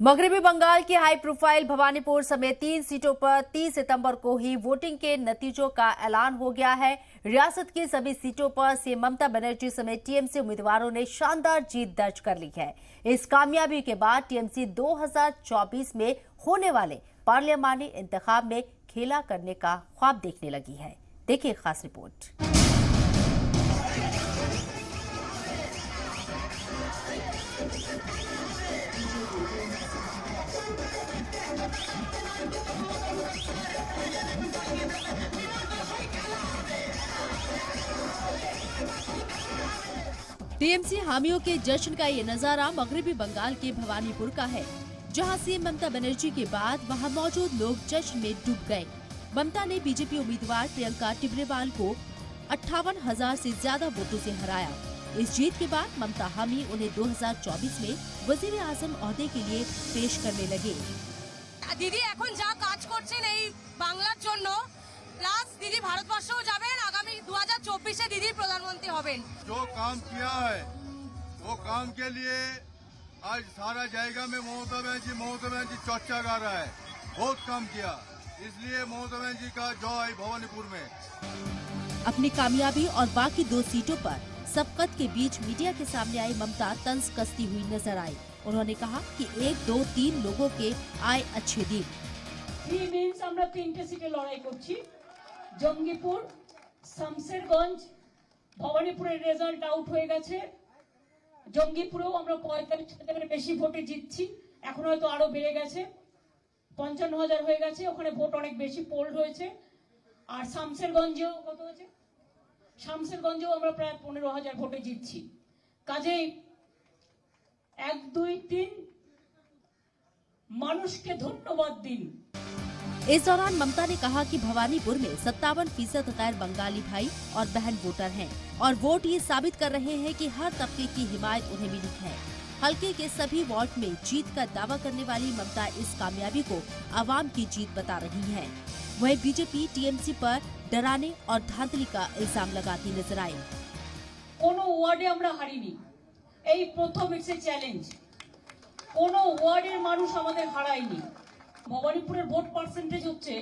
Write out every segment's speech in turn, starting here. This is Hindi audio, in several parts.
मगरबी बंगाल की हाई प्रोफाइल भवानीपुर समेत 3 सीटों पर 30 सितंबर को ही वोटिंग के नतीजों का ऐलान हो गया है। रियासत की सभी सीटों पर सीएम ममता बनर्जी समेत टीएमसी उम्मीदवारों ने शानदार जीत दर्ज कर ली है। इस कामयाबी के बाद टीएमसी 2024 में होने वाले पार्लियामानी इंतखाब में खेला करने का ख्वाब देखने लगी है। देखिए खास रिपोर्ट। टीएमसी हामियों के जश्न का ये नजारा मगरबी बंगाल के भवानीपुर का है, जहां सीएम ममता बनर्जी के बाद वहां मौजूद लोग जश्न में डूब गए। ममता ने बीजेपी उम्मीदवार प्रियंका टिब्रेवाल को 58,000 से ज्यादा वोटों से हराया। इस जीत के बाद ममता हामी उन्हें 2024 में वजीर आजम ओहदे के लिए पेश करने लगे। दीदी এখন যা কাজ করছেন এই বাংলার জন্য প্লাস दीदी ভারতবর্ষও যাবেন, আগামী 2024 এ दीदी प्रधानमंत्री হবেন। जो काम किया है वो काम के लिए आज सारा जायगा में ममता बनर्जी चर्चा गा रहा है। बहुत काम किया, इसलिए ममता बनर्जी का जय भवानीपुर में। अपनी कामयाबी और बाकी 2 सीटों पर सबकत के बीच मीडिया के सामने आई ममता तंज कसती हुई नजर आई। उन्होंने कहा कि 1, 2, 3 लोगों के आए अच्छे दिन। আমরা 3টে সিটে লড়াই করছি। জঙ্গিপুর, শামসেরগঞ্জ, ভবানীপুরের রেজাল্ট আউট হয়ে গেছে। জঙ্গিপুরেও আমরা 45,000 বেশি ভোটে জিতছি, এখন হয়তো আরো বেড়ে গেছে, 55,000 হয়ে গেছে। ওখানে ভোট অনেক বেশি পোল হয়েছে। আর শামসেরগঞ্জেও কত হয়েছে? শামসেরগঞ্জেও আমরা প্রায় 15,000 ভোটে জিতছি। কাজেই 1, 2, 3 মানুষকে ধন্যবাদ দিন। इस दौरान ममता ने कहा कि भवानीपुर में 57% गैर बंगाली भाई और बहन वोटर हैं और वोट ये साबित कर रहे हैं कि हर तबके की हिमायत उन्हें मिली है। हल्के के सभी वार्ड में जीत का दावा करने वाली ममता इस कामयाबी को आवाम की जीत बता रही हैं। वहीं बीजेपी टीएमसी पर डराने और धांधली का इल्जाम लगाती नजर आई। কোনো ওয়ার্ডে আমরা হারিনি, এই প্রথম ইটস এ চ্যালেঞ্জ। কোনো ওয়ার্ডের মানুষ আমাদের হারায়নি। ভবানীপুরের ভোট পার্সেন্টেজ হচ্ছে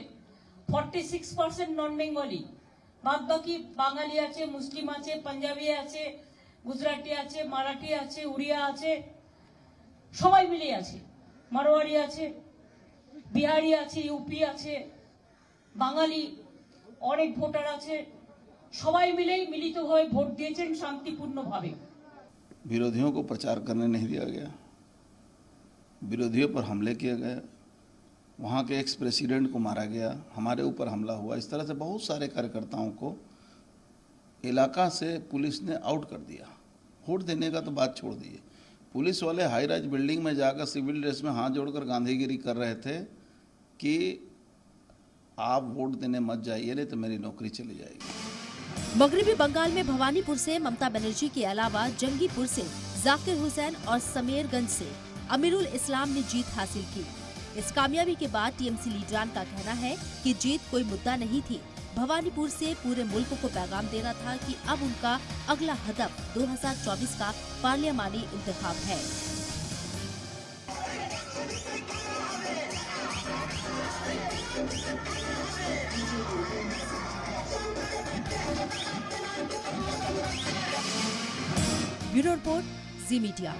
46% নন বেঙ্গলি, বাদ বাকি বাঙালি আছে, মুসলিম আছে, পাঞ্জাবি আছে, গুজরাটি আছে, মারাঠি আছে, উড়িয়া আছে, সবাই মিলে আছে, মারোয়ারি আছে, বিহারি আছে, ইউপি আছে, বাঙালি অনেক ভোটার আছে। সবাই মিলেই মিলিতভাবে ভোট দিয়েছেন শান্তিপূর্ণভাবে। विरोधियों को प्रचार करने नहीं दिया गया, विरोधियों पर हमले किए गए, वहाँ के एक्स प्रेसिडेंट को मारा गया, हमारे ऊपर हमला हुआ। इस तरह से बहुत सारे कार्यकर्ताओं को इलाका से पुलिस ने आउट कर दिया। वोट देने का तो बात छोड़ दिए, पुलिस वाले हाई राइज बिल्डिंग में जाकर सिविल ड्रेस में हाथ जोड़कर गांधीगिरी कर रहे थे कि आप वोट देने मत जाइए, नहीं तो मेरी नौकरी चली जाएगी। मगरबी बंगाल में भवानीपुर से ममता बनर्जी के अलावा जंगीपुर से जाकिर हुसैन और समेरगंज से अमीरुल इस्लाम ने जीत हासिल की। इस कामयाबी के बाद टीएमसी लीडरान का कहना है कि जीत कोई मुद्दा नहीं थी, भवानीपुर से पूरे मुल्क को पैगाम देना था कि अब उनका अगला हदफ 2024 का पार्लियामानी इंतखाब है। ब्यूरो रिपोर्ट, जी मीडिया।